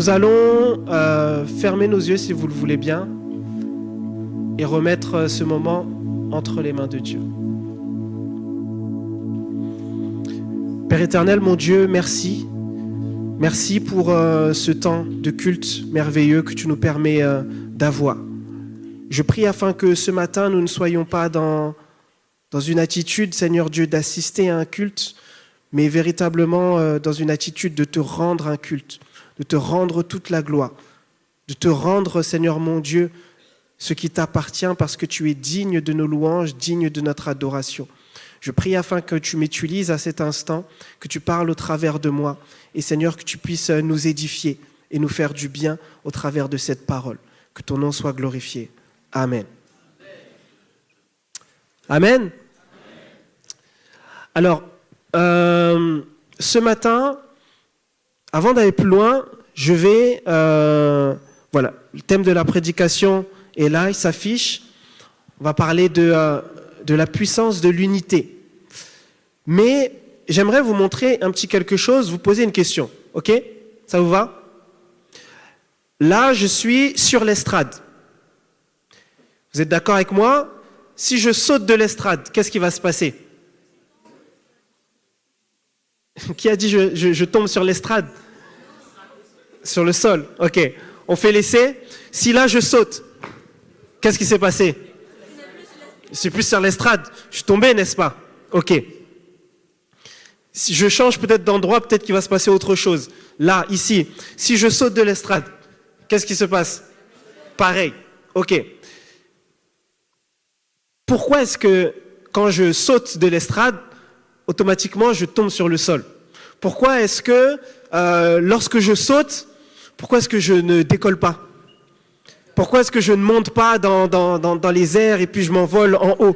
Nous allons fermer nos yeux si vous le voulez bien et remettre ce moment entre les mains de Dieu. Père éternel, mon Dieu, merci. Merci pour ce temps de culte merveilleux que tu nous permets d'avoir. Je prie afin que ce matin, nous ne soyons pas dans une attitude, Seigneur Dieu, d'assister à un culte, mais véritablement dans une attitude de te rendre un culte, de te rendre toute la gloire, de te rendre, Seigneur mon Dieu, ce qui t'appartient parce que tu es digne de nos louanges, digne de notre adoration. Je prie afin que tu m'utilises à cet instant, que tu parles au travers de moi et Seigneur, que tu puisses nous édifier et nous faire du bien au travers de cette parole. Que ton nom soit glorifié. Amen. Amen. Alors, ce matin, avant d'aller plus loin, je vais... voilà, le thème de la prédication est là, il s'affiche. On va parler de la puissance de l'unité. Mais j'aimerais vous montrer un petit quelque chose, vous poser une question. Ok? Ça vous va? Là, je suis sur l'estrade. Vous êtes d'accord avec moi? Si je saute de l'estrade, qu'est-ce qui va se passer? Qui a dit je tombe sur l'estrade? Sur le sol. Ok. On fait l'essai. Si là, je saute, qu'est-ce qui s'est passé? Je suis plus sur l'estrade. Je suis tombé, n'est-ce pas? Ok. Si je change peut-être d'endroit, peut-être qu'il va se passer autre chose. Là, ici, si je saute de l'estrade, qu'est-ce qui se passe? Pareil. Ok. Pourquoi est-ce que quand je saute de l'estrade, automatiquement je tombe sur le sol? Pourquoi est-ce que lorsque je saute, pourquoi est-ce que je ne décolle pas? Pourquoi est-ce que je ne monte pas dans les airs et puis je m'envole en haut?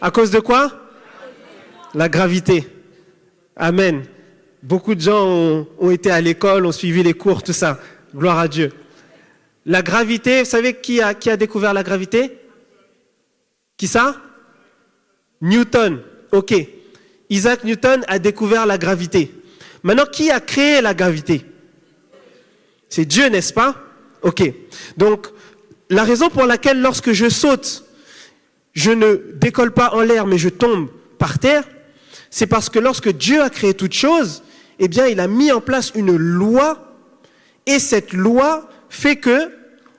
À cause de quoi? La gravité. Amen. Beaucoup de gens ont été à l'école, ont suivi les cours, tout ça. Gloire à Dieu. La gravité, vous savez qui a découvert la gravité? Qui ça? Newton. Ok. Isaac Newton a découvert la gravité. Maintenant, qui a créé la gravité? C'est Dieu, n'est-ce pas? Ok. Donc, la raison pour laquelle lorsque je saute, je ne décolle pas en l'air, mais je tombe par terre, c'est parce que lorsque Dieu a créé toute chose, eh bien, il a mis en place une loi, et cette loi fait que,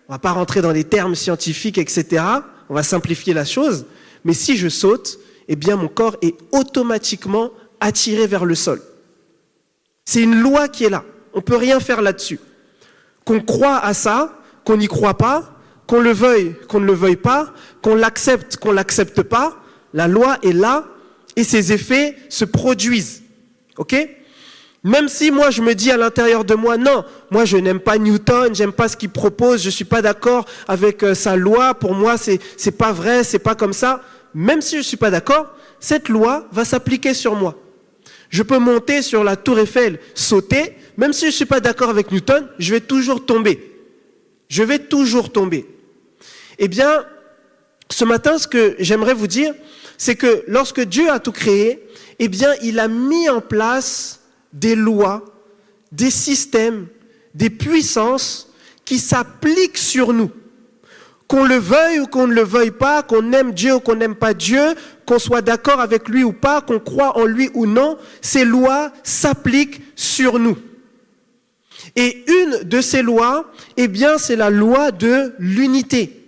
on va pas rentrer dans les termes scientifiques, etc., on va simplifier la chose, mais si je saute, eh bien, mon corps est automatiquement attiré vers le sol. C'est une loi qui est là. On ne peut rien faire là-dessus. Qu'on croit à ça, qu'on n'y croit pas, qu'on le veuille, qu'on ne le veuille pas, qu'on l'accepte pas, la loi est là et ses effets se produisent. Ok? Même si moi je me dis à l'intérieur de moi, non, moi je n'aime pas Newton, j'aime pas ce qu'il propose, je suis pas d'accord avec sa loi, pour moi c'est pas vrai, c'est pas comme ça. Même si je suis pas d'accord, cette loi va s'appliquer sur moi. Je peux monter sur la tour Eiffel, sauter, même si je suis pas d'accord avec Newton, je vais toujours tomber. Je vais toujours tomber. Eh bien, ce matin, ce que j'aimerais vous dire, c'est que lorsque Dieu a tout créé, eh bien, il a mis en place des lois, des systèmes, des puissances qui s'appliquent sur nous. Qu'on le veuille ou qu'on ne le veuille pas, qu'on aime Dieu ou qu'on n'aime pas Dieu, qu'on soit d'accord avec lui ou pas, qu'on croit en lui ou non, ces lois s'appliquent sur nous. Et une de ces lois, eh bien, c'est la loi de l'unité.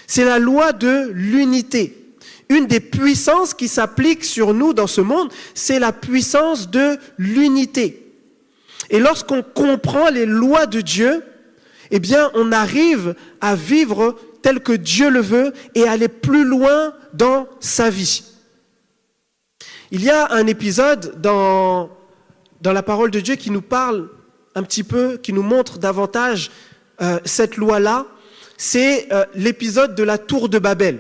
C'est la loi de l'unité. Une des puissances qui s'appliquent sur nous dans ce monde, c'est la puissance de l'unité. Et lorsqu'on comprend les lois de Dieu, eh bien, on arrive à vivre tel que Dieu le veut et aller plus loin dans sa vie. Il y a un épisode dans la parole de Dieu qui nous parle un petit peu, qui nous montre davantage cette loi-là. C'est l'épisode de la tour de Babel.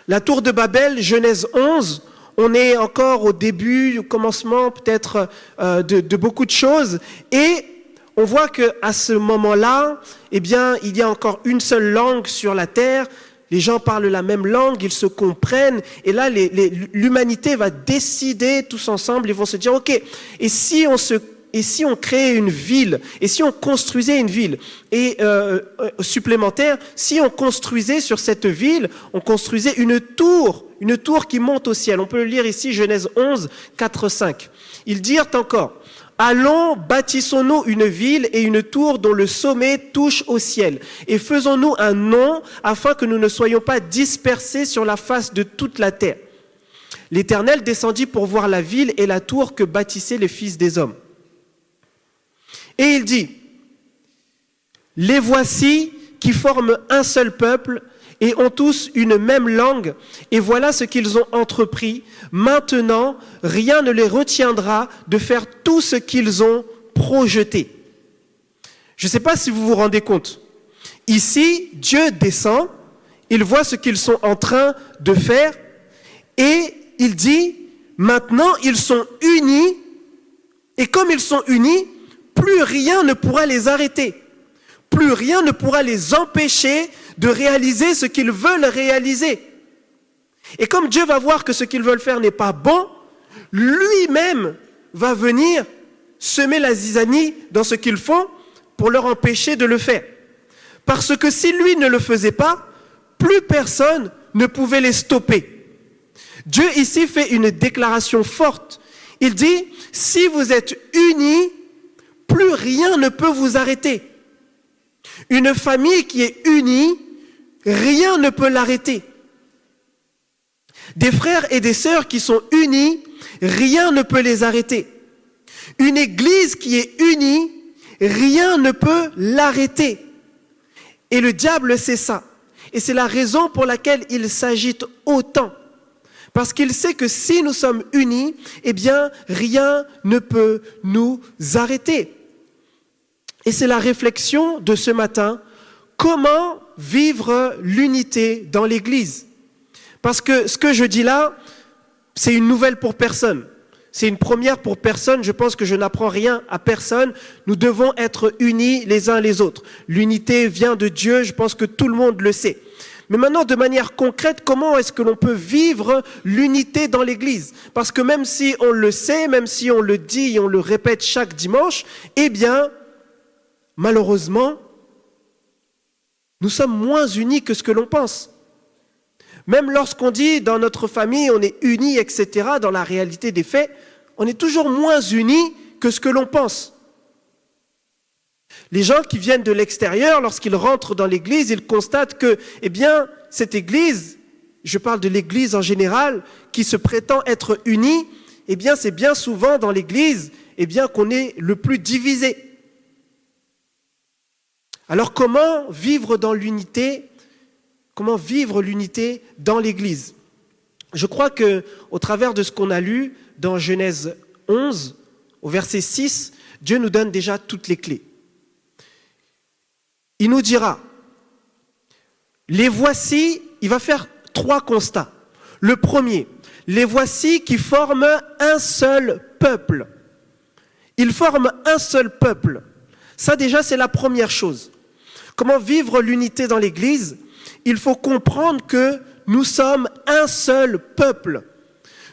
La tour de Babel, Genèse 11, on est encore au début, au commencement peut-être de beaucoup de choses. Et on voit qu'à ce moment-là, eh bien, il y a encore une seule langue sur la terre. Les gens parlent la même langue, ils se comprennent. Et là, l'humanité va décider tous ensemble, ils vont se dire, ok, et si on se et si on créait une ville, et si on construisait une ville, et supplémentaire, si on construisait sur cette ville, on construisait une tour qui monte au ciel. On peut le lire ici, Genèse 11, 4, 5. Ils dirent encore, allons, bâtissons-nous une ville et une tour dont le sommet touche au ciel, et faisons-nous un nom afin que nous ne soyons pas dispersés sur la face de toute la terre. L'Éternel descendit pour voir la ville et la tour que bâtissaient les fils des hommes. Et il dit, les voici qui forment un seul peuple et ont tous une même langue, et voilà ce qu'ils ont entrepris. Maintenant, rien ne les retiendra de faire tout ce qu'ils ont projeté. Je ne sais pas si vous vous rendez compte. Ici, Dieu descend, il voit ce qu'ils sont en train de faire, et il dit, maintenant ils sont unis, et comme ils sont unis, plus rien ne pourra les arrêter. Plus rien ne pourra les empêcher de réaliser ce qu'ils veulent réaliser. Et comme Dieu va voir que ce qu'ils veulent faire n'est pas bon, lui-même va venir semer la zizanie dans ce qu'ils font pour leur empêcher de le faire. Parce que si lui ne le faisait pas, plus personne ne pouvait les stopper. Dieu ici fait une déclaration forte. Il dit, si vous êtes unis, plus rien ne peut vous arrêter. Une famille qui est unie, rien ne peut l'arrêter. Des frères et des sœurs qui sont unis, rien ne peut les arrêter. Une église qui est unie, rien ne peut l'arrêter. Et le diable sait ça. Et c'est la raison pour laquelle il s'agite autant. Parce qu'il sait que si nous sommes unis, eh bien, rien ne peut nous arrêter. Et c'est la réflexion de ce matin. Comment vivre l'unité dans l'Église? Parce que ce que je dis là, c'est une nouvelle pour personne. C'est une première pour personne. Je pense que je n'apprends rien à personne. Nous devons être unis les uns les autres. L'unité vient de Dieu. Je pense que tout le monde le sait. Mais maintenant, de manière concrète, comment est-ce que l'on peut vivre l'unité dans l'Église? Parce que même si on le sait, même si on le dit et on le répète chaque dimanche, eh bien, malheureusement, nous sommes moins unis que ce que l'on pense. Même lorsqu'on dit dans notre famille, on est unis, etc., dans la réalité des faits, on est toujours moins unis que ce que l'on pense. Les gens qui viennent de l'extérieur, lorsqu'ils rentrent dans l'église, ils constatent que, eh bien, cette église, je parle de l'église en général, qui se prétend être unie, eh bien, c'est bien souvent dans l'église, eh bien, qu'on est le plus divisé. Alors, comment vivre dans l'unité? Comment vivre l'unité dans l'église? Je crois que, au travers de ce qu'on a lu dans Genèse 11, au verset 6, Dieu nous donne déjà toutes les clés. Il nous dira, les voici, il va faire 3 constats. Le premier, les voici qui forment un seul peuple. Ils forment un seul peuple. Ça déjà, c'est la première chose. Comment vivre l'unité dans l'Église? Il faut comprendre que nous sommes un seul peuple.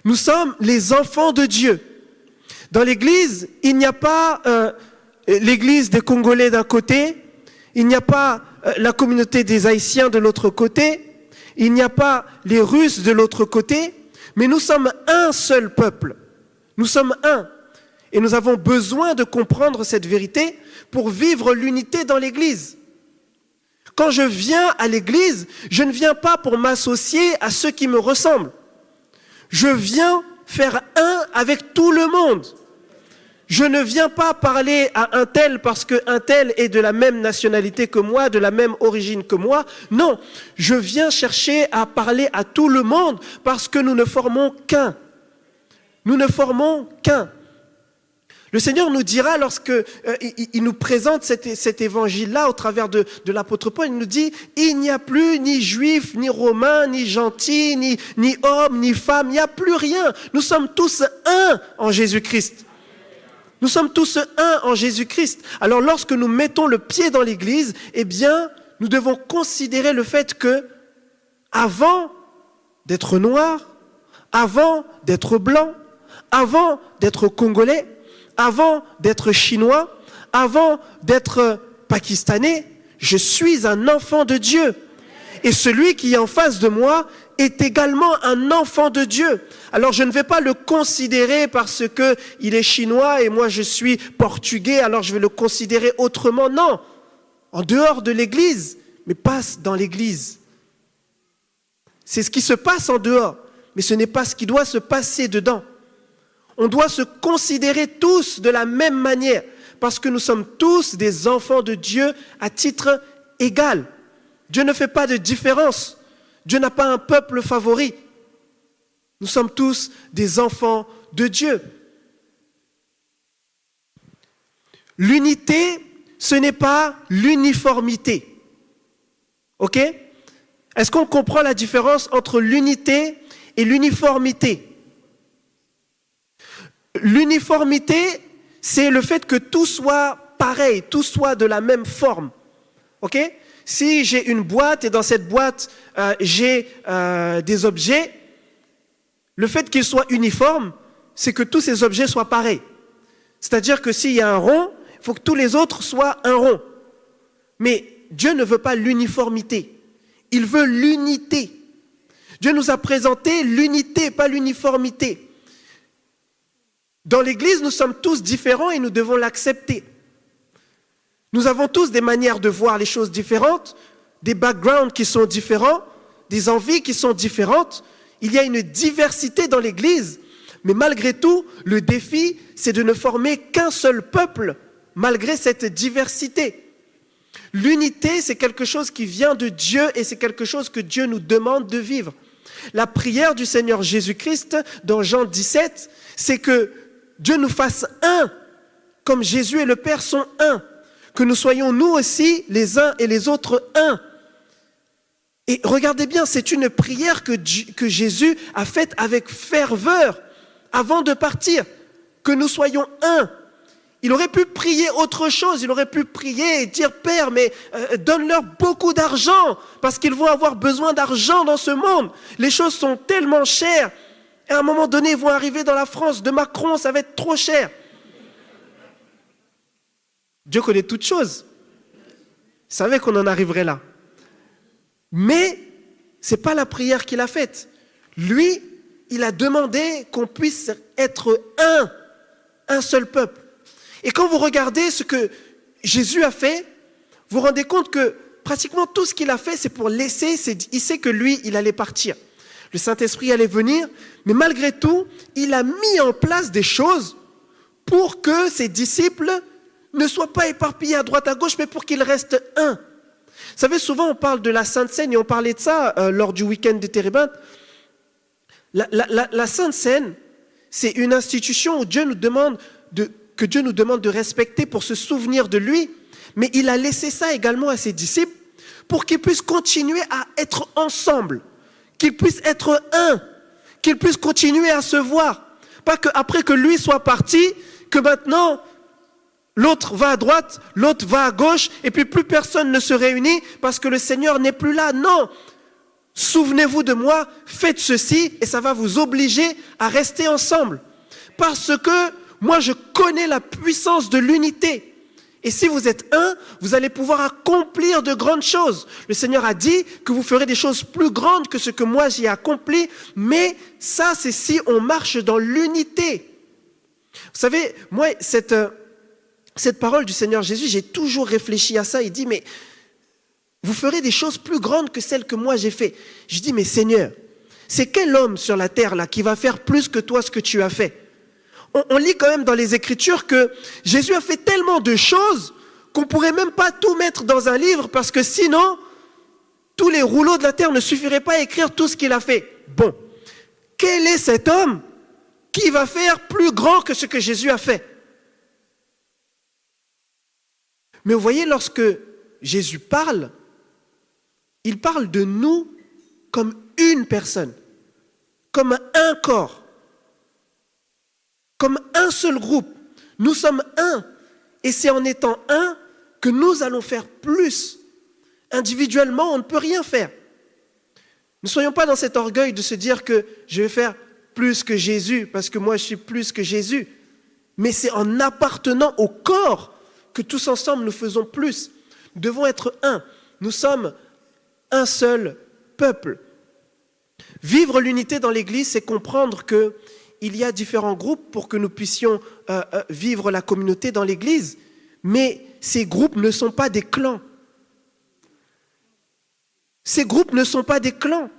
Nous sommes les enfants de Dieu. Dans l'Église, il n'y a pas l'Église des Congolais d'un côté, il n'y a pas la communauté des Haïtiens de l'autre côté, il n'y a pas les Russes de l'autre côté, mais nous sommes un seul peuple. Nous sommes un. Et nous avons besoin de comprendre cette vérité pour vivre l'unité dans l'Église. Quand je viens à l'Église, je ne viens pas pour m'associer à ceux qui me ressemblent. Je viens faire un avec tout le monde. Je ne viens pas parler à un tel parce qu'un tel est de la même nationalité que moi, de la même origine que moi. Non, je viens chercher à parler à tout le monde parce que nous ne formons qu'un. Nous ne formons qu'un. Le Seigneur nous dira lorsqu'il nous présente cet évangile-là au travers de l'apôtre Paul, il nous dit « Il n'y a plus ni juif, ni romain, ni gentil, ni homme, ni femme, il n'y a plus rien. Nous sommes tous un en Jésus-Christ. » Nous sommes tous un en Jésus-Christ. Alors lorsque nous mettons le pied dans l'Église, eh bien, nous devons considérer le fait que, avant d'être noir, avant d'être blanc, avant d'être congolais, avant d'être chinois, avant d'être pakistanais, je suis un enfant de Dieu. Et celui qui est en face de moi est également un enfant de Dieu. Alors je ne vais pas le considérer parce qu'il est chinois et moi je suis portugais, alors je vais le considérer autrement. Non, en dehors de l'église, mais pas dans l'église. C'est ce qui se passe en dehors, mais ce n'est pas ce qui doit se passer dedans. On doit se considérer tous de la même manière, parce que nous sommes tous des enfants de Dieu à titre égal. Dieu ne fait pas de différence. Dieu n'a pas un peuple favori. Nous sommes tous des enfants de Dieu. L'unité, ce n'est pas l'uniformité. Ok ? Est-ce qu'on comprend la différence entre l'unité et l'uniformité ? L'uniformité, c'est le fait que tout soit pareil, tout soit de la même forme. Ok ? Si j'ai une boîte et dans cette boîte, j'ai des objets, le fait qu'ils soient uniformes, c'est que tous ces objets soient pareils. C'est-à-dire que s'il y a un rond, il faut que tous les autres soient un rond. Mais Dieu ne veut pas l'uniformité. Il veut l'unité. Dieu nous a présenté l'unité, pas l'uniformité. Dans l'Église, nous sommes tous différents et nous devons l'accepter. Nous avons tous des manières de voir les choses différentes, des backgrounds qui sont différents, des envies qui sont différentes. Il y a une diversité dans l'Église, mais malgré tout, le défi, c'est de ne former qu'un seul peuple, malgré cette diversité. L'unité, c'est quelque chose qui vient de Dieu et c'est quelque chose que Dieu nous demande de vivre. La prière du Seigneur Jésus-Christ, dans Jean 17, c'est que Dieu nous fasse un, comme Jésus et le Père sont un. Que nous soyons nous aussi, les uns et les autres, un. Et regardez bien, c'est une prière que Jésus a faite avec ferveur avant de partir. Que nous soyons un. Il aurait pu prier autre chose, il aurait pu prier et dire « Père, mais donne-leur beaucoup d'argent, parce qu'ils vont avoir besoin d'argent dans ce monde. Les choses sont tellement chères. Et à un moment donné, ils vont arriver dans la France de Macron, ça va être trop cher. » Dieu connaît toutes choses. Il savait qu'on en arriverait là. Mais ce n'est pas la prière qu'il a faite. Lui, il a demandé qu'on puisse être un seul peuple. Et quand vous regardez ce que Jésus a fait, vous vous rendez compte que pratiquement tout ce qu'il a fait, c'est pour laisser, il sait que lui, il allait partir. Le Saint-Esprit allait venir, mais malgré tout, il a mis en place des choses pour que ses disciples ne soient pas éparpillés à droite à gauche, mais pour qu'ils restent un. Vous savez, souvent on parle de la Sainte Seine, et on parlait de ça lors du week-end des Térébintes. La Sainte Seine, c'est une institution où Dieu nous demande de respecter pour se souvenir de lui, mais il a laissé ça également à ses disciples pour qu'ils puissent continuer à être ensemble, qu'ils puissent être un, qu'ils puissent continuer à se voir. Pas qu'après que lui soit parti, que maintenant l'autre va à droite, l'autre va à gauche, et puis plus personne ne se réunit parce que le Seigneur n'est plus là. Non, souvenez-vous de moi, faites ceci, et ça va vous obliger à rester ensemble. Parce que moi, je connais la puissance de l'unité. Et si vous êtes un, vous allez pouvoir accomplir de grandes choses. Le Seigneur a dit que vous ferez des choses plus grandes que ce que moi j'ai accompli, mais ça, c'est si on marche dans l'unité. Vous savez, moi, cette parole du Seigneur Jésus, j'ai toujours réfléchi à ça. Il dit, mais vous ferez des choses plus grandes que celles que moi j'ai fait. Je dis, mais Seigneur, c'est quel homme sur la terre là qui va faire plus que toi ce que tu as fait? On lit quand même dans les Écritures que Jésus a fait tellement de choses qu'on ne pourrait même pas tout mettre dans un livre parce que sinon, tous les rouleaux de la terre ne suffiraient pas à écrire tout ce qu'il a fait. Bon, quel est cet homme qui va faire plus grand que ce que Jésus a fait? Mais vous voyez, lorsque Jésus parle, il parle de nous comme une personne, comme un corps. Comme un seul groupe, nous sommes un. Et c'est en étant un que nous allons faire plus. Individuellement, on ne peut rien faire. Ne soyons pas dans cet orgueil de se dire que je vais faire plus que Jésus, parce que moi je suis plus que Jésus. Mais c'est en appartenant au corps que tous ensemble nous faisons plus. Nous devons être un. Nous sommes un seul peuple. Vivre l'unité dans l'Église, c'est comprendre qu'il y a différents groupes pour que nous puissions vivre la communauté dans l'Église. Mais ces groupes ne sont pas des clans. Ces groupes ne sont pas des clans.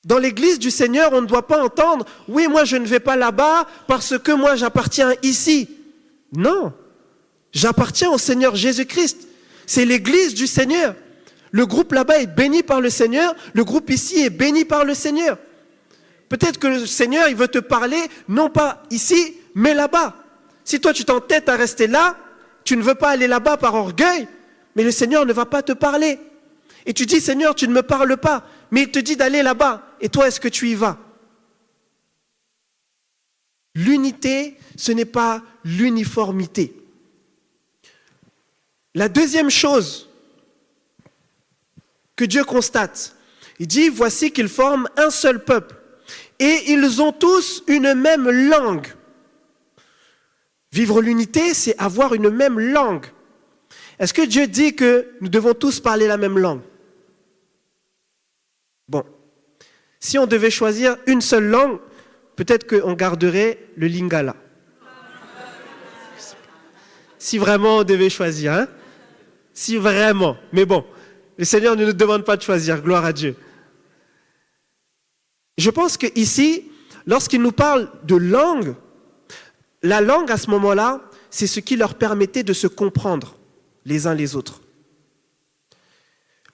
Dans l'Église du Seigneur, on ne doit pas entendre « Oui, moi je ne vais pas là-bas parce que moi j'appartiens ici. » Non, j'appartiens au Seigneur Jésus-Christ. C'est l'Église du Seigneur. Le groupe là-bas est béni par le Seigneur, le groupe ici est béni par le Seigneur. Peut-être que le Seigneur, il veut te parler, non pas ici, mais là-bas. Si toi tu t'entêtes à rester là, tu ne veux pas aller là-bas par orgueil, mais le Seigneur ne va pas te parler. Et tu dis, Seigneur, tu ne me parles pas, mais il te dit d'aller là-bas. Et toi, est-ce que tu y vas? L'unité, ce n'est pas l'uniformité. La deuxième chose que Dieu constate, il dit, voici qu'ils forment un seul peuple. Et ils ont tous une même langue. Vivre l'unité, c'est avoir une même langue. Est-ce que Dieu dit que nous devons tous parler la même langue? Bon, si on devait choisir une seule langue, peut-être qu'on garderait le lingala. Si vraiment on devait choisir, hein? Si vraiment. Mais bon, le Seigneur ne nous demande pas de choisir, gloire à Dieu. Je pense qu'ici, lorsqu'il nous parle de langue, la langue à ce moment-là, c'est ce qui leur permettait de se comprendre les uns les autres.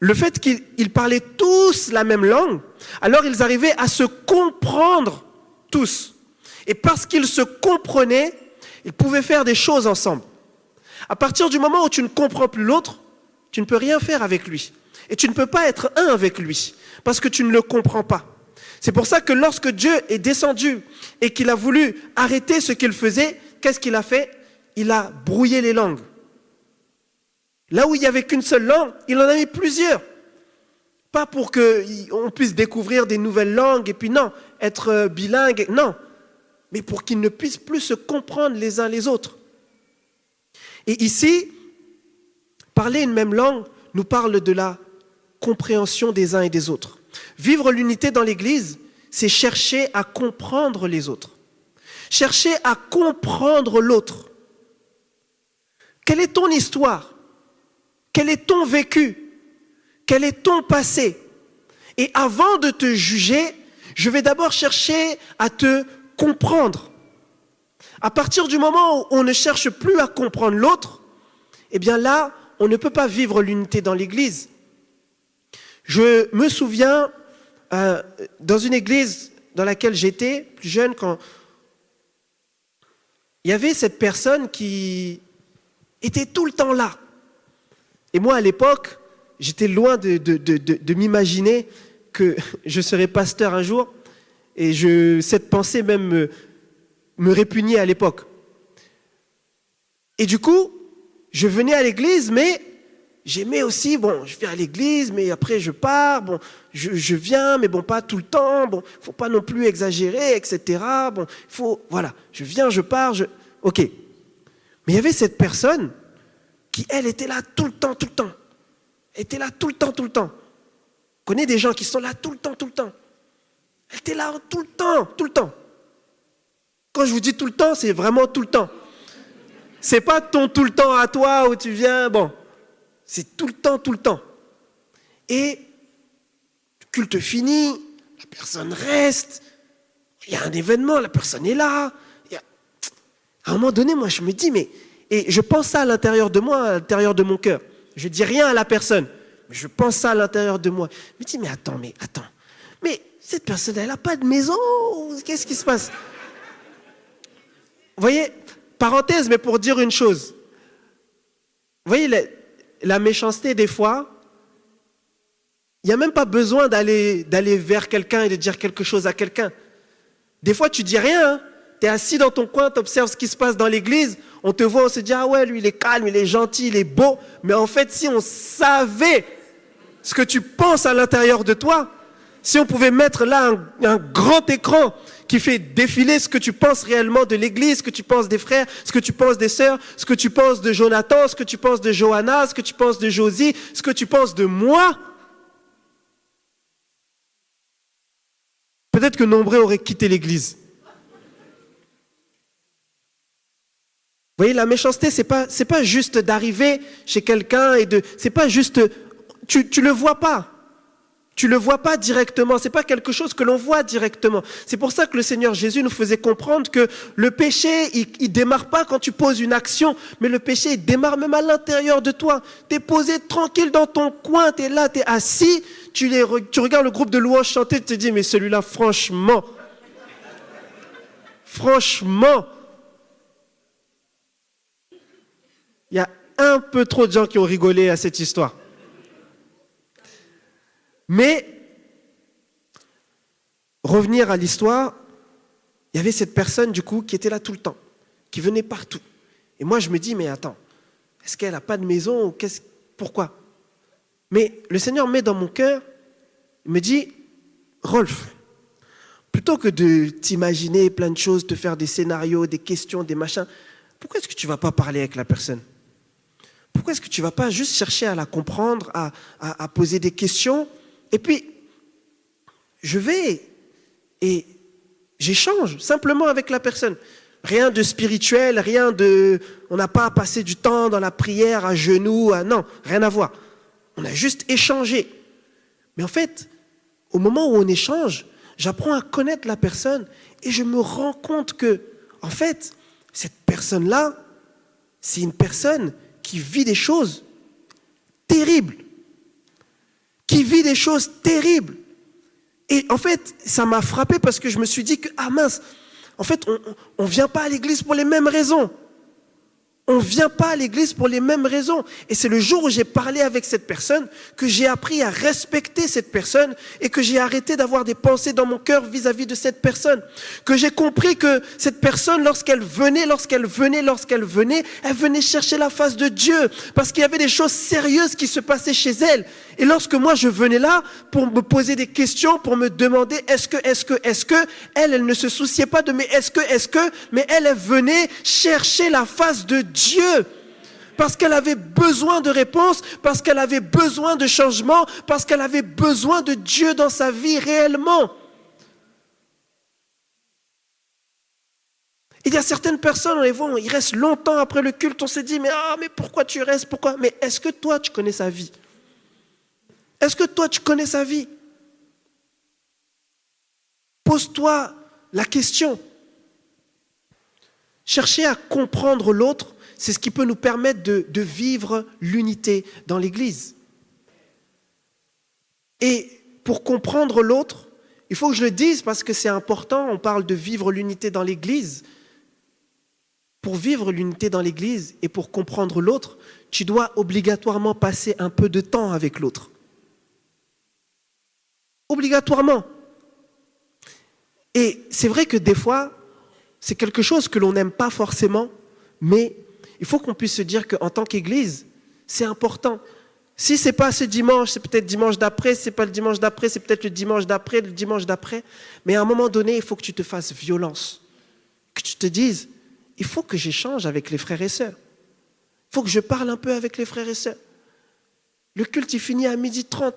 Le fait qu'ils parlaient tous la même langue, alors ils arrivaient à se comprendre tous. Et parce qu'ils se comprenaient, ils pouvaient faire des choses ensemble. À partir du moment où tu ne comprends plus l'autre, tu ne peux rien faire avec lui. Et tu ne peux pas être un avec lui, parce que tu ne le comprends pas. C'est pour ça que lorsque Dieu est descendu et qu'il a voulu arrêter ce qu'il faisait, qu'est-ce qu'il a fait? Il a brouillé les langues. Là où il n'y avait qu'une seule langue, il en a mis plusieurs. Pas pour qu'on puisse découvrir des nouvelles langues et puis non, être bilingue, non. Mais pour qu'ils ne puissent plus se comprendre les uns les autres. Et ici, parler une même langue nous parle de la compréhension des uns et des autres. Vivre l'unité dans l'Église, c'est chercher à comprendre les autres. Chercher à comprendre l'autre. Quelle est ton histoire? Quel est ton vécu? Quel est ton passé? Et avant de te juger, je vais d'abord chercher à te comprendre. À partir du moment où on ne cherche plus à comprendre l'autre, eh bien là, on ne peut pas vivre l'unité dans l'Église. Je me souviens, dans une église dans laquelle j'étais, plus jeune, quand il y avait cette personne qui était tout le temps là. Et moi, à l'époque, j'étais loin de m'imaginer que je serais pasteur un jour. Et cette pensée même me répugnait à l'époque. Et du coup, je venais à l'église, mais j'aimais aussi, bon, je viens à l'église, mais après je pars, bon, je viens, mais bon, pas tout le temps, bon, faut pas non plus exagérer, etc. Bon, voilà, je viens, je pars, ok. Mais il y avait cette personne qui, elle, était là tout le temps. Elle était là tout le temps. On connaît des gens qui sont là tout le temps. Elle était là tout le temps. Quand je vous dis tout le temps, c'est vraiment tout le temps. C'est pas ton tout le temps à toi où tu viens, bon. C'est tout le temps. Et le culte finit, la personne reste, il y a un événement, la personne est là. À un moment donné, moi, je me dis, et je pense ça à l'intérieur de moi, à l'intérieur de mon cœur. Je dis rien à la personne, mais je pense ça à l'intérieur de moi. Je me dis, mais attends. Mais cette personne, elle n'a pas de maison, qu'est-ce qui se passe? Vous voyez, parenthèse, mais pour dire une chose. Vous voyez, la méchanceté, des fois, il n'y a même pas besoin d'aller vers quelqu'un et de dire quelque chose à quelqu'un. Des fois, tu dis rien, hein. Tu es assis dans ton coin, tu observes ce qui se passe dans l'église, on te voit, on se dit, ah ouais, lui, il est calme, il est gentil, il est beau. Mais en fait, si on savait ce que tu penses à l'intérieur de toi, si on pouvait mettre là un grand écran qui fait défiler ce que tu penses réellement de l'Église, ce que tu penses des frères, ce que tu penses des sœurs, ce que tu penses de Jonathan, ce que tu penses de Johanna, ce que tu penses de Josie, ce que tu penses de moi. Peut-être que nombreux auraient quitté l'Église. Vous voyez, la méchanceté, c'est pas juste d'arriver chez quelqu'un c'est pas juste, tu le vois pas. Tu le vois pas directement. C'est pas quelque chose que l'on voit directement. C'est pour ça que le Seigneur Jésus nous faisait comprendre que le péché, il démarre pas quand tu poses une action, mais le péché, il démarre même à l'intérieur de toi. T'es posé tranquille dans ton coin, t'es là, t'es assis, tu regardes le groupe de louanges chanter, tu te dis, mais celui-là, franchement, il y a un peu trop de gens qui ont rigolé à cette histoire. Mais, revenir à l'histoire, il y avait cette personne, du coup, qui était là tout le temps, qui venait partout. Et moi, je me dis, mais attends, est-ce qu'elle n'a pas de maison ou pourquoi? Mais le Seigneur met dans mon cœur, il me dit, Rolf, plutôt que de t'imaginer plein de choses, te faire des scénarios, des questions, des machins, pourquoi est-ce que tu ne vas pas parler avec la personne? Pourquoi est-ce que tu ne vas pas juste chercher à la comprendre, à poser des questions? Et puis, je vais et j'échange simplement avec la personne. Rien de spirituel, on n'a pas à passer du temps dans la prière à genoux, non, rien à voir. On a juste échangé. Mais en fait, au moment où on échange, j'apprends à connaître la personne et je me rends compte que, en fait, cette personne-là, c'est une personne qui vit des choses terribles. Et en fait, ça m'a frappé parce que je me suis dit que, ah mince, en fait, on ne vient pas à l'église pour les mêmes raisons. On ne vient pas à l'église pour les mêmes raisons. Et c'est le jour où j'ai parlé avec cette personne que j'ai appris à respecter cette personne et que j'ai arrêté d'avoir des pensées dans mon cœur vis-à-vis de cette personne. Que j'ai compris que cette personne, lorsqu'elle venait, elle venait chercher la face de Dieu parce qu'il y avait des choses sérieuses qui se passaient chez elle. Et lorsque moi je venais là pour me poser des questions, pour me demander est-ce que, elle ne se souciait pas de mais mais elle venait chercher la face de Dieu. Parce qu'elle avait besoin de réponses, parce qu'elle avait besoin de changement, parce qu'elle avait besoin de Dieu dans sa vie réellement. Il y a certaines personnes, on les voit, ils restent longtemps après le culte, on se dit mais pourquoi tu restes, pourquoi? Mais est-ce que toi tu connais sa vie? Est-ce que toi, tu connais sa vie? Pose-toi la question. Chercher à comprendre l'autre, c'est ce qui peut nous permettre de vivre l'unité dans l'Église. Et pour comprendre l'autre, il faut que je le dise parce que c'est important, on parle de vivre l'unité dans l'Église. Pour vivre l'unité dans l'Église et pour comprendre l'autre, tu dois obligatoirement passer un peu de temps avec l'autre. Obligatoirement. Et c'est vrai que des fois, c'est quelque chose que l'on n'aime pas forcément, mais il faut qu'on puisse se dire qu'en tant qu'Église, c'est important. Si ce n'est pas ce dimanche, c'est peut-être dimanche d'après, si ce n'est pas le dimanche d'après, c'est peut-être le dimanche d'après. Mais à un moment donné, il faut que tu te fasses violence. Que tu te dises, il faut que j'échange avec les frères et sœurs. Il faut que je parle un peu avec les frères et sœurs. Le culte, il finit à 12h30.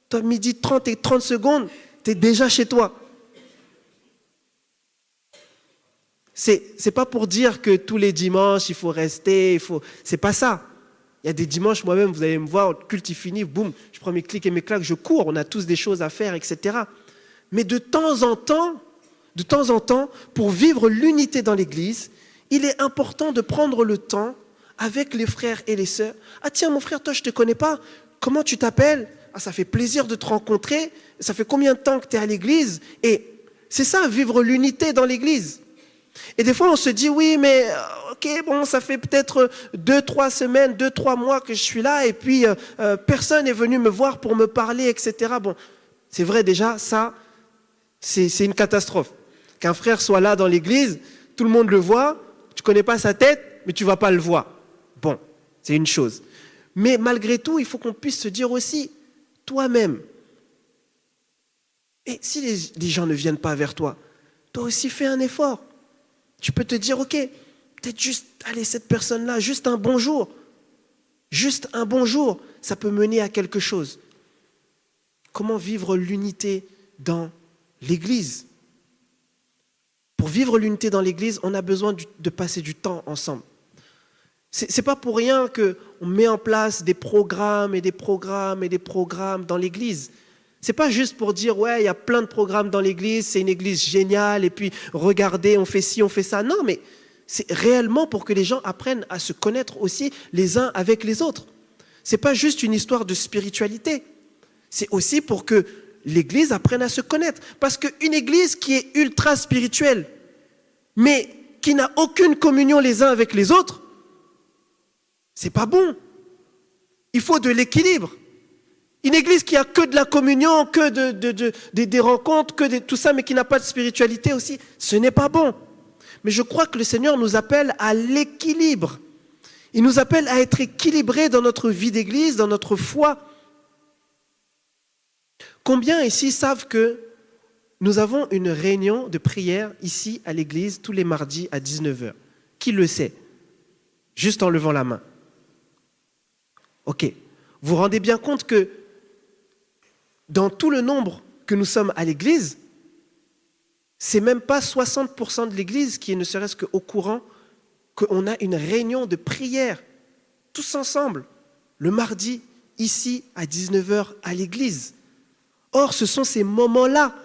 Toi, 12h30 et 30 secondes, tu es déjà chez toi. C'est pas pour dire que tous les dimanches, il faut rester, c'est pas ça. Il y a des dimanches, moi-même, vous allez me voir, le culte, il finit, boum, je prends mes clics et mes claques, je cours, on a tous des choses à faire, etc. Mais de temps en temps, pour vivre l'unité dans l'Église, il est important de prendre le temps avec les frères et les sœurs. Ah tiens, mon frère, toi, je ne te connais pas. Comment tu t'appelles? Ah, ça fait plaisir de te rencontrer. Ça fait combien de temps que tu es à l'église? Et c'est ça, vivre l'unité dans l'église. Et des fois, on se dit, oui, mais ok, bon, ça fait peut-être 2-3 semaines, 2-3 mois que je suis là, et puis personne n'est venu me voir pour me parler, etc. Bon, c'est vrai déjà, ça, c'est une catastrophe. Qu'un frère soit là dans l'église, tout le monde le voit, tu ne connais pas sa tête, mais tu ne vas pas le voir. Bon, c'est une chose. Mais malgré tout, il faut qu'on puisse se dire aussi, toi-même, et si les gens ne viennent pas vers toi, toi aussi fais un effort. Tu peux te dire, ok, peut-être juste, allez, cette personne-là, juste un bonjour, ça peut mener à quelque chose. Comment vivre l'unité dans l'Église? Pour vivre l'unité dans l'Église, on a besoin de passer du temps ensemble. C'est pas pour rien qu'on met en place des programmes et des programmes et des programmes dans l'Église. C'est pas juste pour dire, ouais, il y a plein de programmes dans l'Église, c'est une Église géniale, et puis regardez, on fait ci, on fait ça. Non, mais c'est réellement pour que les gens apprennent à se connaître aussi les uns avec les autres. C'est pas juste une histoire de spiritualité. C'est aussi pour que l'Église apprenne à se connaître. Parce qu'une Église qui est ultra spirituelle, mais qui n'a aucune communion les uns avec les autres, c'est pas bon. Il faut de l'équilibre. Une Église qui a que de la communion, que des rencontres, tout ça, mais qui n'a pas de spiritualité aussi, ce n'est pas bon. Mais je crois que le Seigneur nous appelle à l'équilibre. Il nous appelle à être équilibrés dans notre vie d'Église, dans notre foi. Combien ici savent que nous avons une réunion de prière ici à l'église tous les mardis à 19h? Qui le sait? Juste en levant la main. Ok. Vous vous rendez bien compte que dans tout le nombre que nous sommes à l'église, c'est même pas 60% de l'église qui est ne serait-ce qu'au courant qu'on a une réunion de prière tous ensemble le mardi ici à 19h à l'église. Or, ce sont ces moments-là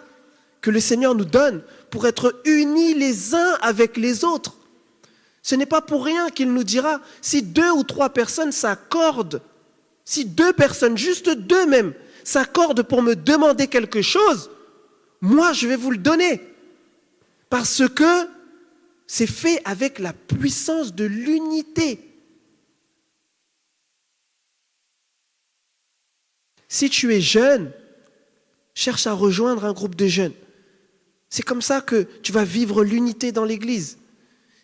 que le Seigneur nous donne pour être unis les uns avec les autres. Ce n'est pas pour rien qu'il nous dira, si 2 ou 3 personnes s'accordent, si 2 personnes, juste 2 même, s'accordent pour me demander quelque chose, moi je vais vous le donner. Parce que c'est fait avec la puissance de l'unité. Si tu es jeune, cherche à rejoindre un groupe de jeunes. C'est comme ça que tu vas vivre l'unité dans l'église.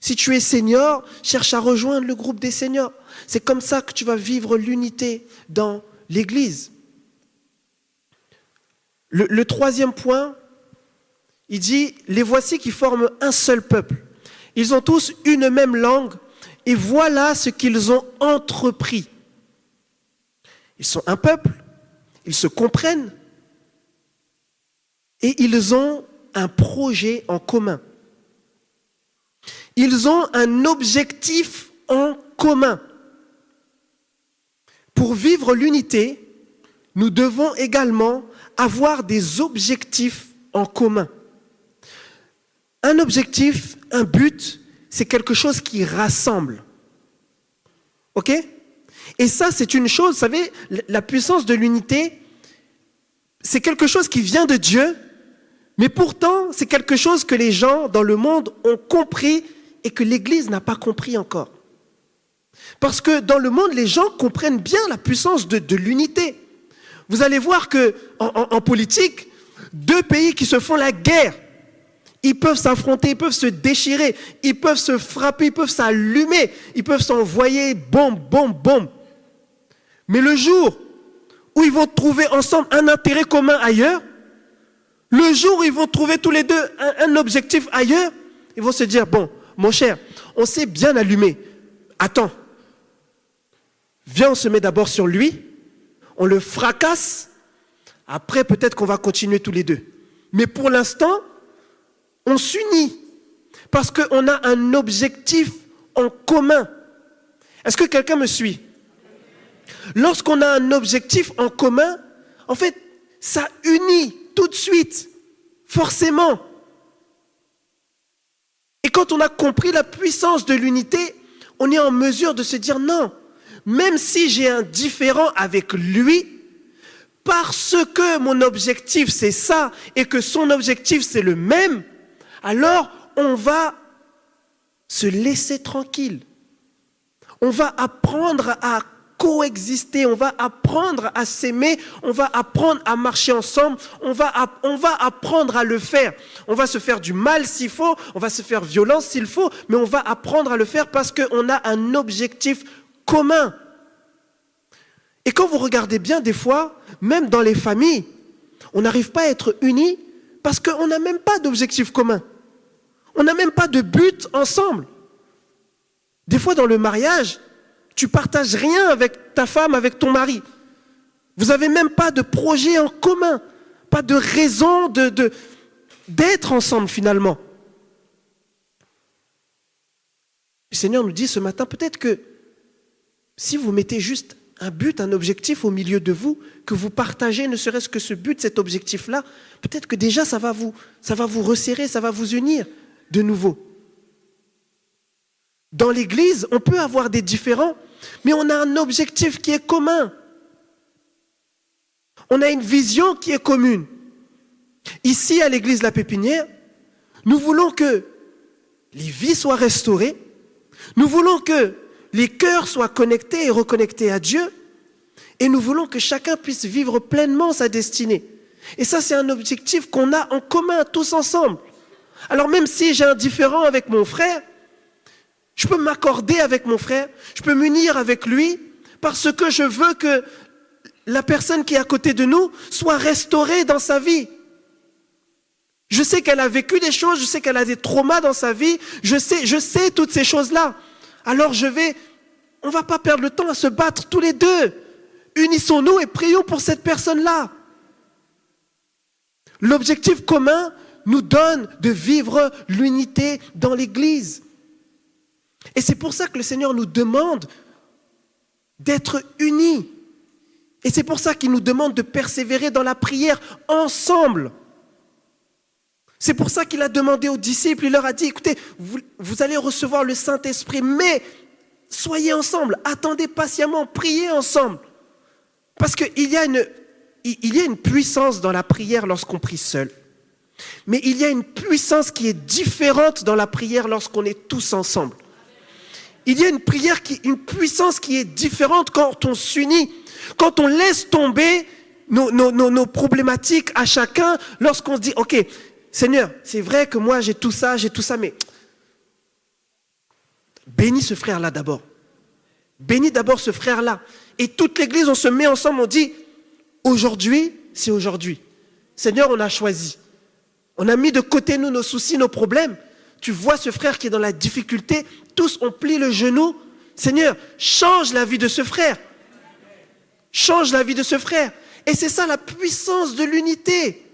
Si tu es senior, cherche à rejoindre le groupe des seniors. C'est comme ça que tu vas vivre l'unité dans l'église. Le 3e point, il dit, les voici qui forment un seul peuple. Ils ont tous une même langue et voilà ce qu'ils ont entrepris. Ils sont un peuple, ils se comprennent et ils ont un projet en commun. Ils ont un objectif en commun. Pour vivre l'unité, nous devons également avoir des objectifs en commun. Un objectif, un but, c'est quelque chose qui rassemble. Ok? Et ça, c'est une chose, vous savez, la puissance de l'unité, c'est quelque chose qui vient de Dieu, mais pourtant, c'est quelque chose que les gens dans le monde ont compris et que l'Église n'a pas compris encore. Parce que dans le monde, les gens comprennent bien la puissance de l'unité. Vous allez voir qu'en politique, 2 pays qui se font la guerre, ils peuvent s'affronter, ils peuvent se déchirer, ils peuvent se frapper, ils peuvent s'allumer, ils peuvent s'envoyer bombe. Mais le jour où ils vont trouver ensemble un intérêt commun ailleurs, le jour où ils vont trouver tous les deux un objectif ailleurs, ils vont se dire, bon, mon cher, on s'est bien allumé. Attends, viens, on se met d'abord sur lui, on le fracasse, après peut-être qu'on va continuer tous les deux. Mais pour l'instant, on s'unit parce qu'on a un objectif en commun. Est-ce que quelqu'un me suit? Lorsqu'on a un objectif en commun, en fait, ça unit tout de suite, forcément. Et quand on a compris la puissance de l'unité, on est en mesure de se dire non, même si j'ai un différend avec lui, parce que mon objectif c'est ça et que son objectif c'est le même, alors on va se laisser tranquille. On va apprendre à coexister, on va apprendre à s'aimer, on va apprendre à marcher ensemble, on va apprendre à le faire. On va se faire du mal s'il faut, on va se faire violence s'il faut, mais on va apprendre à le faire parce qu'on a un objectif commun. Et quand vous regardez bien, des fois, même dans les familles, on n'arrive pas à être unis parce qu'on n'a même pas d'objectif commun. On n'a même pas de but ensemble. Des fois, dans le mariage, tu partages rien avec ta femme, avec ton mari. Vous n'avez même pas de projet en commun, pas de raison d'être ensemble finalement. Le Seigneur nous dit ce matin, peut-être que si vous mettez juste un but, un objectif au milieu de vous, que vous partagez ne serait-ce que ce but, cet objectif-là, peut-être que déjà ça va vous resserrer, ça va vous unir de nouveau. Dans l'Église, on peut avoir des différends, mais on a un objectif qui est commun. On a une vision qui est commune. Ici, à l'Église La Pépinière, nous voulons que les vies soient restaurées, nous voulons que les cœurs soient connectés et reconnectés à Dieu, et nous voulons que chacun puisse vivre pleinement sa destinée. Et ça, c'est un objectif qu'on a en commun, tous ensemble. Alors même si j'ai un différend avec mon frère, je peux m'accorder avec mon frère, je peux m'unir avec lui, parce que je veux que la personne qui est à côté de nous soit restaurée dans sa vie. Je sais qu'elle a vécu des choses, je sais qu'elle a des traumas dans sa vie, je sais toutes ces choses-là. Alors on ne va pas perdre le temps à se battre tous les deux. Unissons-nous et prions pour cette personne-là. L'objectif commun nous donne de vivre l'unité dans l'Église. Et c'est pour ça que le Seigneur nous demande d'être unis. Et c'est pour ça qu'il nous demande de persévérer dans la prière ensemble. C'est pour ça qu'il a demandé aux disciples, il leur a dit, écoutez, vous allez recevoir le Saint-Esprit, mais soyez ensemble, attendez patiemment, priez ensemble. Parce qu'il y a une puissance dans la prière lorsqu'on prie seul. Mais il y a une puissance qui est différente dans la prière lorsqu'on est tous ensemble. Il y a une puissance qui est différente quand on s'unit, quand on laisse tomber nos problématiques à chacun, lorsqu'on se dit, ok, Seigneur, c'est vrai que moi j'ai tout ça, mais bénis ce frère-là d'abord. Bénis d'abord ce frère-là. Et toute l'Église, on se met ensemble, on dit, aujourd'hui, c'est aujourd'hui. Seigneur, on a choisi. On a mis de côté nous nos soucis, nos problèmes. Tu vois ce frère qui est dans la difficulté, tous on plie le genou. Seigneur, change la vie de ce frère. Change la vie de ce frère. Et c'est ça la puissance de l'unité.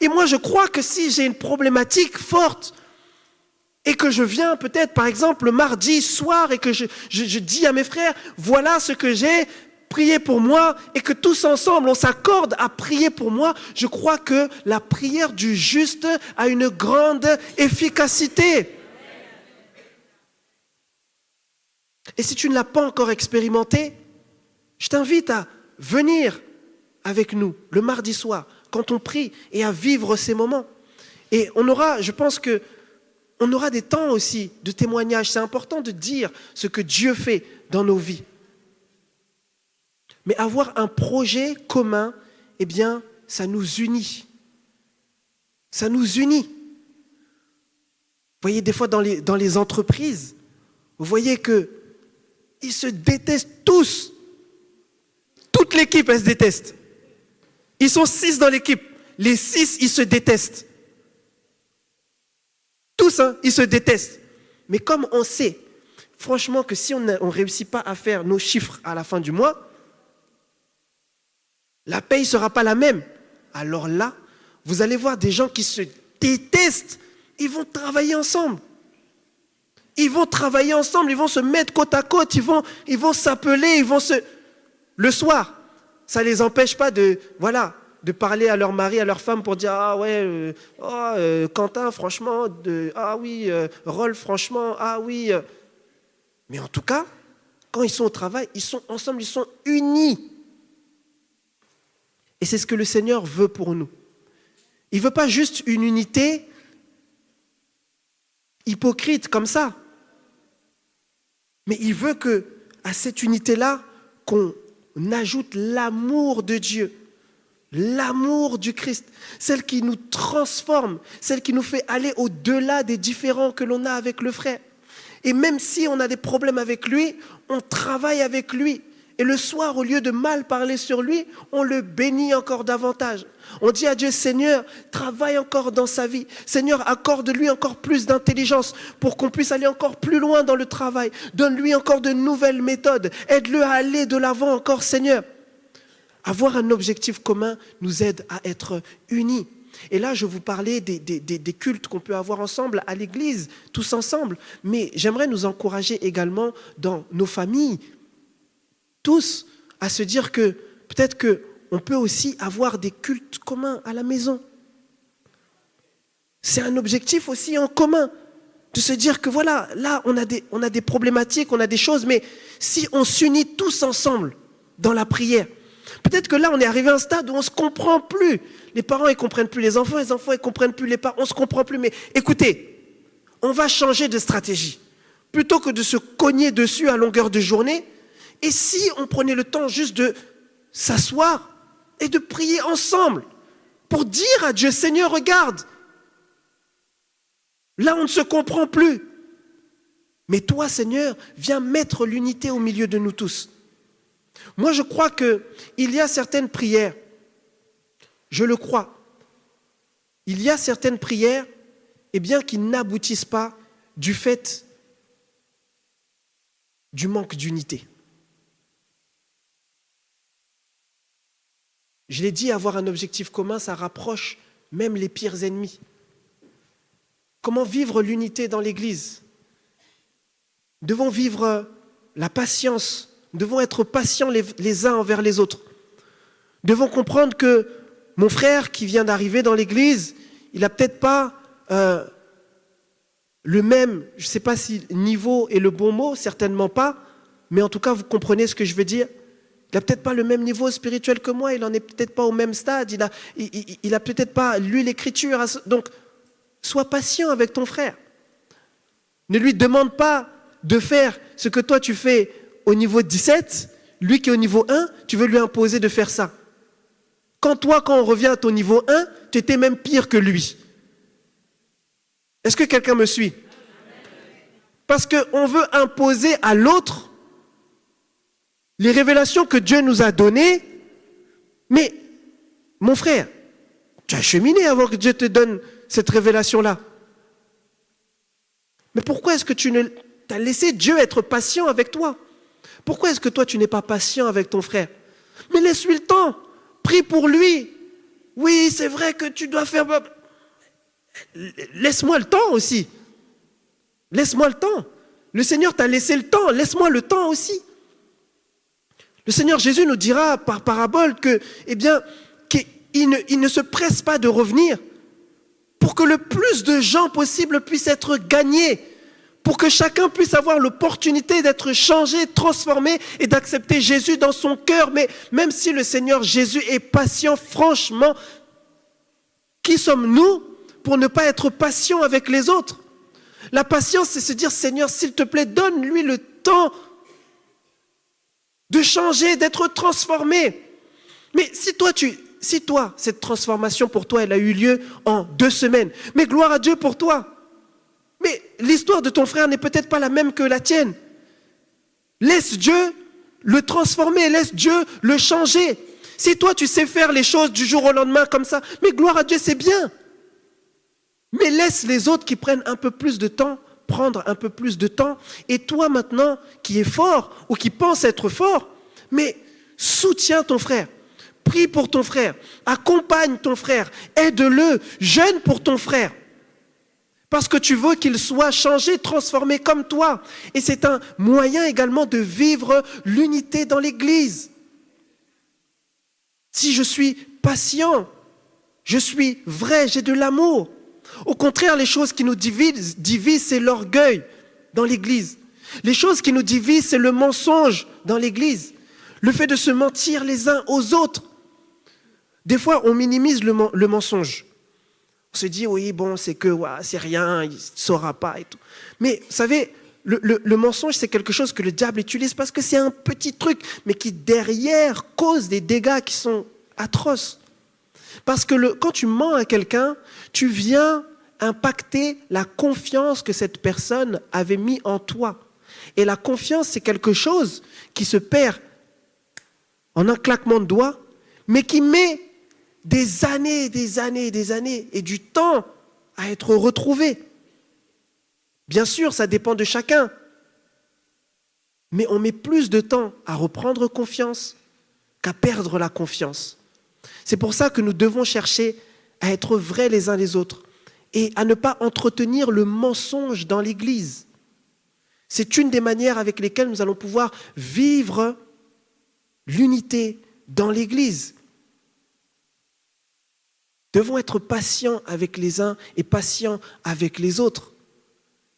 Et moi je crois que si j'ai une problématique forte et que je viens peut-être par exemple le mardi soir et que je dis à mes frères, voilà ce que j'ai, priez pour moi, et que tous ensemble on s'accorde à prier pour moi, je crois que la prière du juste a une grande efficacité. Et si tu ne l'as pas encore expérimenté, je t'invite à venir avec nous le mardi soir, quand on prie, et à vivre ces moments. Et je pense qu'on aura des temps aussi de témoignage. C'est important de dire ce que Dieu fait dans nos vies. Mais avoir un projet commun, eh bien, ça nous unit. Ça nous unit. Vous voyez, des fois dans les entreprises, vous voyez qu'ils se détestent tous. Toute l'équipe, elle se déteste. Ils sont 6 dans l'équipe. Les 6, ils se détestent. Tous, ils se détestent. Mais comme on sait, franchement, que si on ne réussit pas à faire nos chiffres à la fin du mois, la paye ne sera pas la même. Alors là, vous allez voir des gens qui se détestent. Ils vont travailler ensemble. Ils vont travailler ensemble, ils vont se mettre côte à côte, ils vont s'appeler, Le soir, ça ne les empêche pas de parler à leur mari, à leur femme pour dire « Ah ouais, Quentin, franchement, ah oui, Rolf, franchement, ah oui. » Mais en tout cas, quand ils sont au travail, ils sont ensemble, ils sont unis. Et c'est ce que le Seigneur veut pour nous. Il ne veut pas juste une unité hypocrite comme ça. Mais il veut qu'à cette unité-là, qu'on ajoute l'amour de Dieu, l'amour du Christ, celle qui nous transforme, celle qui nous fait aller au-delà des différends que l'on a avec le frère. Et même si on a des problèmes avec lui, on travaille avec lui. Et le soir, au lieu de mal parler sur lui, on le bénit encore davantage. On dit à Dieu, Seigneur, travaille encore dans sa vie. Seigneur, accorde-lui encore plus d'intelligence pour qu'on puisse aller encore plus loin dans le travail. Donne-lui encore de nouvelles méthodes. Aide-le à aller de l'avant encore, Seigneur. Avoir un objectif commun nous aide à être unis. Et là, je vous parlais des cultes qu'on peut avoir ensemble à l'église, tous ensemble. Mais j'aimerais nous encourager également dans nos familles, tous, à se dire que peut-être qu'on peut aussi avoir des cultes communs à la maison. C'est un objectif aussi en commun, de se dire que voilà, là, on a des problématiques, on a des choses, mais si on s'unit tous ensemble dans la prière, peut-être que là, on est arrivé à un stade où on ne se comprend plus. Les parents, ils ne comprennent plus les enfants ils ne comprennent plus les parents, on ne se comprend plus. Mais écoutez, on va changer de stratégie. Plutôt que de se cogner dessus à longueur de journée, et si on prenait le temps juste de s'asseoir et de prier ensemble pour dire à Dieu, Seigneur, regarde, là, on ne se comprend plus. Mais toi, Seigneur, viens mettre l'unité au milieu de nous tous. Moi, je crois qu'il y a certaines prières, je le crois, il y a certaines prières qui n'aboutissent pas du fait du manque d'unité. Je l'ai dit, avoir un objectif commun, ça rapproche même les pires ennemis. Comment vivre l'unité dans l'Église ? Nous devons vivre la patience. Nous devons être patients les uns envers les autres. Nous devons comprendre que mon frère qui vient d'arriver dans l'église, il n'a peut-être pas le même, je ne sais pas si niveau est le bon mot, certainement pas, mais en tout cas, vous comprenez ce que je veux dire. Il n'a peut-être pas le même niveau spirituel que moi, il n'en est peut-être pas au même stade, il n'a peut-être pas lu l'écriture. Donc, sois patient avec ton frère. Ne lui demande pas de faire ce que toi tu fais au niveau 17, lui qui est au niveau 1, tu veux lui imposer de faire ça. Quand on revient à ton niveau 1, tu étais même pire que lui. Est-ce que quelqu'un me suit ? Parce qu'on veut imposer à l'autre les révélations que Dieu nous a données. Mais, mon frère, tu as cheminé avant que Dieu te donne cette révélation-là. Mais pourquoi est-ce que tu ne t'as laissé Dieu être patient avec toi ? Pourquoi est-ce que toi, tu n'es pas patient avec ton frère ? Mais laisse-lui le temps. Prie pour lui. Oui, c'est vrai que tu dois faire... Laisse-moi le temps aussi. Laisse-moi le temps. Le Seigneur t'a laissé le temps. Laisse-moi le temps aussi. Le Seigneur Jésus nous dira par parabole qu'il ne se presse pas de revenir pour que le plus de gens possible puissent être gagnés, pour que chacun puisse avoir l'opportunité d'être changé, transformé et d'accepter Jésus dans son cœur. Mais même si le Seigneur Jésus est patient, franchement, qui sommes-nous pour ne pas être patient avec les autres ? La patience, c'est se dire, Seigneur, s'il te plaît, donne-lui le temps de changer, d'être transformé. Mais si toi, cette transformation pour toi, elle a eu lieu en 2 semaines, mais gloire à Dieu pour toi. Mais l'histoire de ton frère n'est peut-être pas la même que la tienne. Laisse Dieu le transformer, laisse Dieu le changer. Si toi, tu sais faire les choses du jour au lendemain comme ça, mais gloire à Dieu, c'est bien. Mais laisse les autres qui prennent un peu plus de temps, prendre un peu plus de temps. Et toi maintenant, qui es fort ou qui pense être fort, mais soutiens ton frère. Prie pour ton frère. Accompagne ton frère. Aide-le. Jeûne pour ton frère. Parce que tu veux qu'il soit changé, transformé comme toi. Et c'est un moyen également de vivre l'unité dans l'Église. Si je suis patient, je suis vrai, j'ai de l'amour. Au contraire, les choses qui nous divisent, c'est l'orgueil dans l'Église. Les choses qui nous divisent, c'est le mensonge dans l'Église. Le fait de se mentir les uns aux autres. Des fois, on minimise le mensonge. On se dit, oui, bon, c'est rien, il ne saura pas et tout. Mais, vous savez, le mensonge, c'est quelque chose que le diable utilise parce que c'est un petit truc, mais qui, derrière, cause des dégâts qui sont atroces. Parce que quand tu mens à quelqu'un, tu viens impacter la confiance que cette personne avait mis en toi. Et la confiance, c'est quelque chose qui se perd en un claquement de doigts, mais qui met des années et du temps à être retrouvé. Bien sûr, ça dépend de chacun, mais on met plus de temps à reprendre confiance qu'à perdre la confiance. C'est pour ça que nous devons chercher à être vrais les uns les autres et à ne pas entretenir le mensonge dans l'Église. C'est une des manières avec lesquelles nous allons pouvoir vivre l'unité dans l'Église. Nous devons être patients avec les uns et patients avec les autres.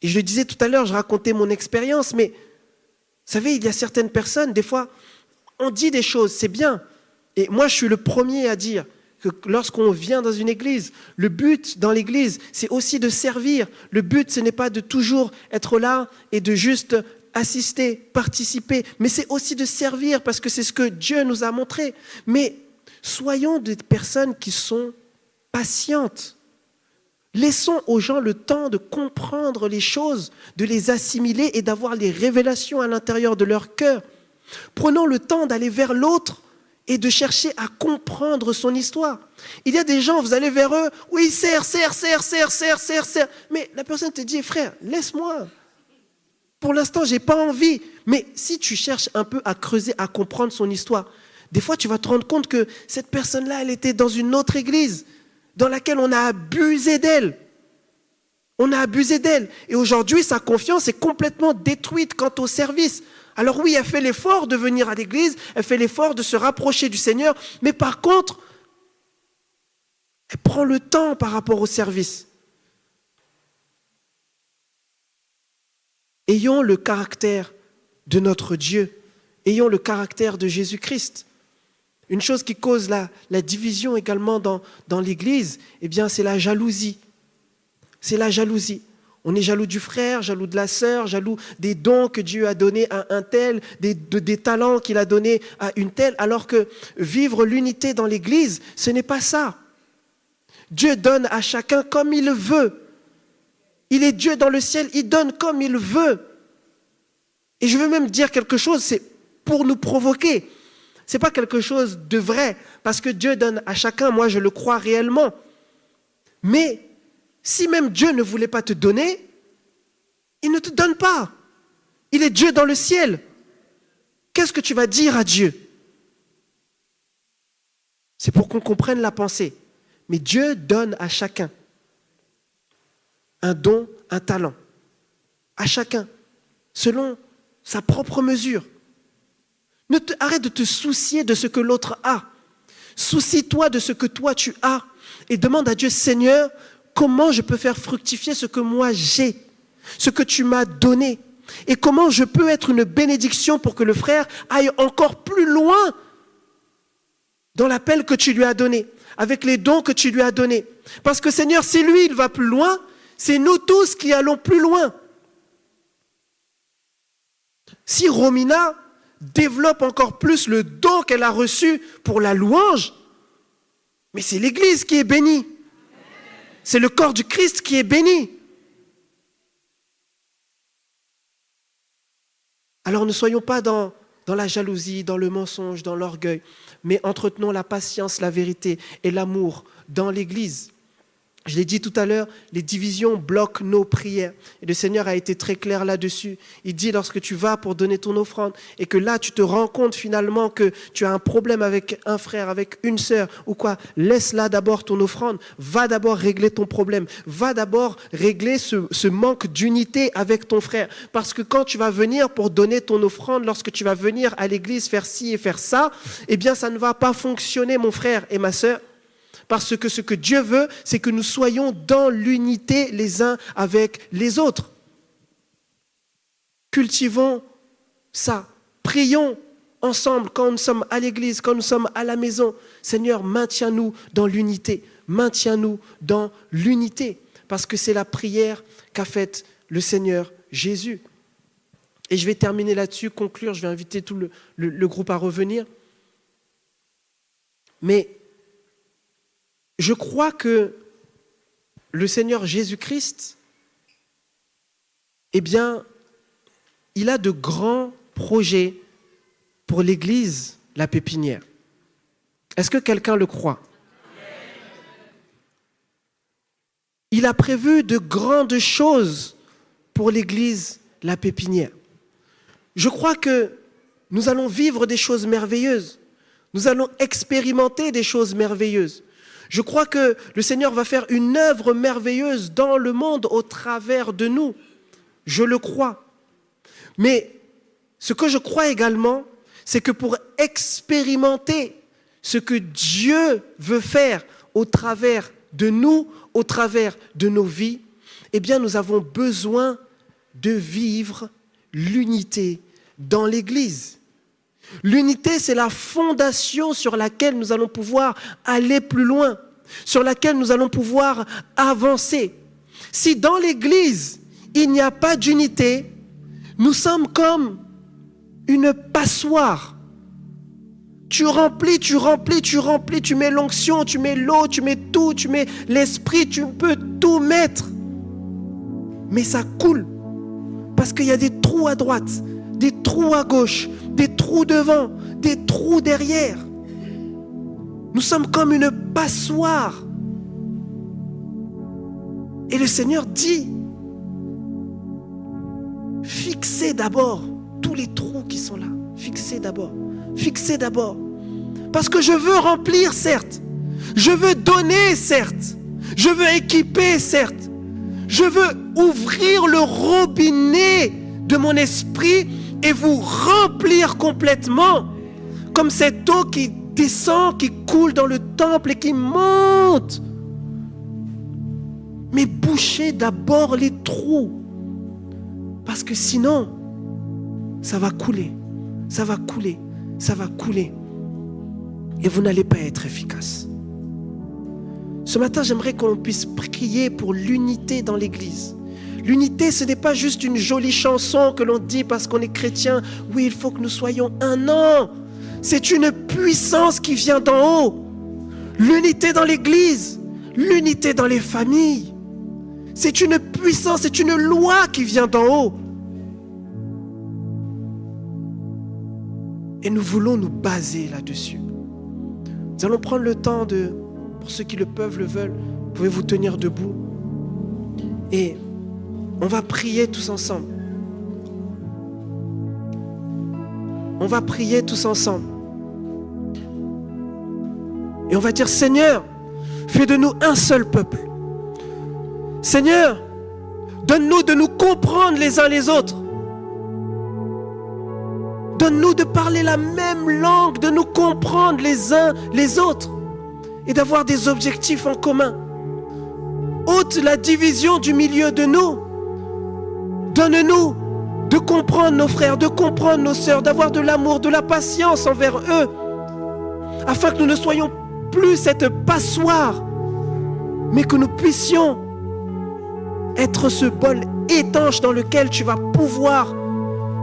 Et je le disais tout à l'heure, je racontais mon expérience, mais vous savez, il y a certaines personnes, des fois, on dit des choses, c'est bien. Et moi, je suis le premier à dire que lorsqu'on vient dans une église, le but dans l'église, c'est aussi de servir. Le but, ce n'est pas de toujours être là et de juste assister, participer, mais c'est aussi de servir parce que c'est ce que Dieu nous a montré. Mais soyons des personnes qui sont patientes. Laissons aux gens le temps de comprendre les choses, de les assimiler et d'avoir les révélations à l'intérieur de leur cœur. Prenons le temps d'aller vers l'autre et de chercher à comprendre son histoire. Il y a des gens, vous allez vers eux, oui, serre. Mais la personne te dit, frère, laisse-moi. Pour l'instant, je n'ai pas envie. Mais si tu cherches un peu à creuser, à comprendre son histoire, des fois, tu vas te rendre compte que cette personne-là, elle était dans une autre église dans laquelle on a abusé d'elle. On a abusé d'elle. Et aujourd'hui, sa confiance est complètement détruite quant au service. Alors oui, elle fait l'effort de venir à l'église, elle fait l'effort de se rapprocher du Seigneur, mais par contre, elle prend le temps par rapport au service. Ayons le caractère de notre Dieu, ayons le caractère de Jésus-Christ. Une chose qui cause la division également dans l'église, eh bien, c'est la jalousie. C'est la jalousie. On est jaloux du frère, jaloux de la sœur, jaloux des dons que Dieu a donnés à un tel, des talents qu'il a donnés à une telle, alors que vivre l'unité dans l'église, ce n'est pas ça. Dieu donne à chacun comme il veut. Il est Dieu dans le ciel, il donne comme il veut. Et je veux même dire quelque chose, c'est pour nous provoquer. Ce n'est pas quelque chose de vrai, parce que Dieu donne à chacun, moi je le crois réellement. Mais si même Dieu ne voulait pas te donner, il ne te donne pas. Il est Dieu dans le ciel. Qu'est-ce que tu vas dire à Dieu? C'est pour qu'on comprenne la pensée. Mais Dieu donne à chacun un don, un talent. À chacun, selon sa propre mesure. Arrête de te soucier de ce que l'autre a. Soucie-toi de ce que toi tu as. Et demande à Dieu, Seigneur, comment je peux faire fructifier ce que moi j'ai, ce que tu m'as donné, et comment je peux être une bénédiction pour que le frère aille encore plus loin dans l'appel que tu lui as donné, avec les dons que tu lui as donnés. Parce que Seigneur, si lui, il va plus loin, c'est nous tous qui allons plus loin. Si Romina développe encore plus le don qu'elle a reçu pour la louange, mais c'est l'Église qui est bénie. C'est le corps du Christ qui est béni. Alors ne soyons pas dans la jalousie, dans le mensonge, dans l'orgueil, mais entretenons la patience, la vérité et l'amour dans l'Église. Je l'ai dit tout à l'heure, les divisions bloquent nos prières. Et le Seigneur a été très clair là-dessus. Il dit, lorsque tu vas pour donner ton offrande et que là, tu te rends compte finalement que tu as un problème avec un frère, avec une sœur ou quoi, laisse là d'abord ton offrande. Va d'abord régler ton problème. Va d'abord régler ce manque d'unité avec ton frère. Parce que quand tu vas venir pour donner ton offrande, lorsque tu vas venir à l'église faire ci et faire ça, eh bien, ça ne va pas fonctionner, mon frère et ma sœur. Parce que ce que Dieu veut, c'est que nous soyons dans l'unité les uns avec les autres. Cultivons ça. Prions ensemble quand nous sommes à l'église, quand nous sommes à la maison. Seigneur, maintiens-nous dans l'unité. Maintiens-nous dans l'unité. Parce que c'est la prière qu'a faite le Seigneur Jésus. Et je vais terminer là-dessus, conclure. Je vais inviter tout le groupe à revenir. Mais je crois que le Seigneur Jésus-Christ, eh bien, il a de grands projets pour l'Église la pépinière. Est-ce que quelqu'un le croit? Il a prévu de grandes choses pour l'église, la pépinière. Je crois que nous allons vivre des choses merveilleuses. Nous allons expérimenter des choses merveilleuses. Je crois que le Seigneur va faire une œuvre merveilleuse dans le monde au travers de nous. Je le crois. Mais ce que je crois également, c'est que pour expérimenter ce que Dieu veut faire au travers de nous, au travers de nos vies, eh bien nous avons besoin de vivre l'unité dans l'Église. L'unité, c'est la fondation sur laquelle nous allons pouvoir aller plus loin, sur laquelle nous allons pouvoir avancer. Si dans l'Église, il n'y a pas d'unité, nous sommes comme une passoire. Tu remplis, tu mets l'onction, tu mets l'eau, tu mets tout, tu mets l'esprit, tu peux tout mettre. Mais ça coule, parce qu'il y a des trous à droite, des trous à gauche, des trous devant, des trous derrière. Nous sommes comme une passoire. Et le Seigneur dit, fixez d'abord tous les trous qui sont là. Fixez d'abord. Parce que je veux remplir, certes. Je veux donner, certes. Je veux équiper, certes. Je veux ouvrir le robinet de mon esprit et vous remplir complètement, comme cette eau qui descend, qui coule dans le temple et qui monte. Mais bouchez d'abord les trous, parce que sinon, ça va couler, et vous n'allez pas être efficace. Ce matin, j'aimerais qu'on puisse prier pour l'unité dans l'Église. L'unité, ce n'est pas juste une jolie chanson que l'on dit parce qu'on est chrétien. Oui, il faut que nous soyons un. Non, c'est une puissance qui vient d'en haut. L'unité dans l'Église, l'unité dans les familles. C'est une puissance, c'est une loi qui vient d'en haut. Et nous voulons nous baser là-dessus. Nous allons prendre le temps pour ceux qui le peuvent, le veulent, pouvez vous tenir debout. Et on va prier tous ensemble. Et on va dire, Seigneur, fais de nous un seul peuple. Seigneur, donne-nous de nous comprendre les uns les autres. Donne-nous de parler la même langue, de nous comprendre les uns les autres et d'avoir des objectifs en commun. Ôte la division du milieu de nous. Donne-nous de comprendre nos frères, de comprendre nos sœurs, d'avoir de l'amour, de la patience envers eux, afin que nous ne soyons plus cette passoire, mais que nous puissions être ce bol étanche dans lequel tu vas pouvoir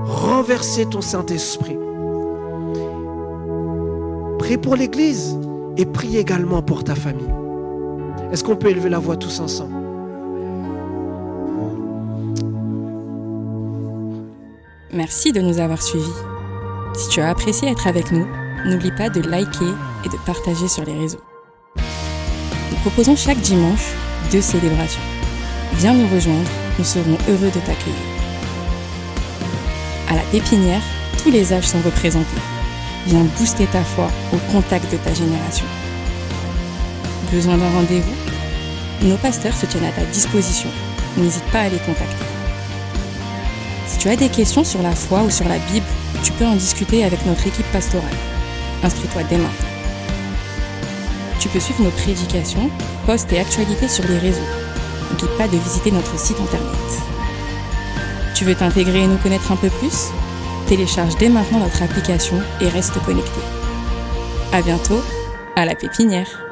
renverser ton Saint-Esprit. Prie pour l'Église et prie également pour ta famille. Est-ce qu'on peut élever la voix tous ensemble? Merci de nous avoir suivis. Si tu as apprécié être avec nous, n'oublie pas de liker et de partager sur les réseaux. Nous proposons chaque dimanche 2 célébrations. Viens nous rejoindre, nous serons heureux de t'accueillir. À la pépinière, tous les âges sont représentés. Viens booster ta foi au contact de ta génération. Besoin d'un rendez-vous? Nos pasteurs se tiennent à ta disposition. N'hésite pas à les contacter. Si tu as des questions sur la foi ou sur la Bible, tu peux en discuter avec notre équipe pastorale. Inscris-toi dès maintenant. Tu peux suivre nos prédications, posts et actualités sur les réseaux. N'oublie pas de visiter notre site internet. Tu veux t'intégrer et nous connaître un peu plus? Télécharge dès maintenant notre application et reste connecté. À bientôt, à la pépinière.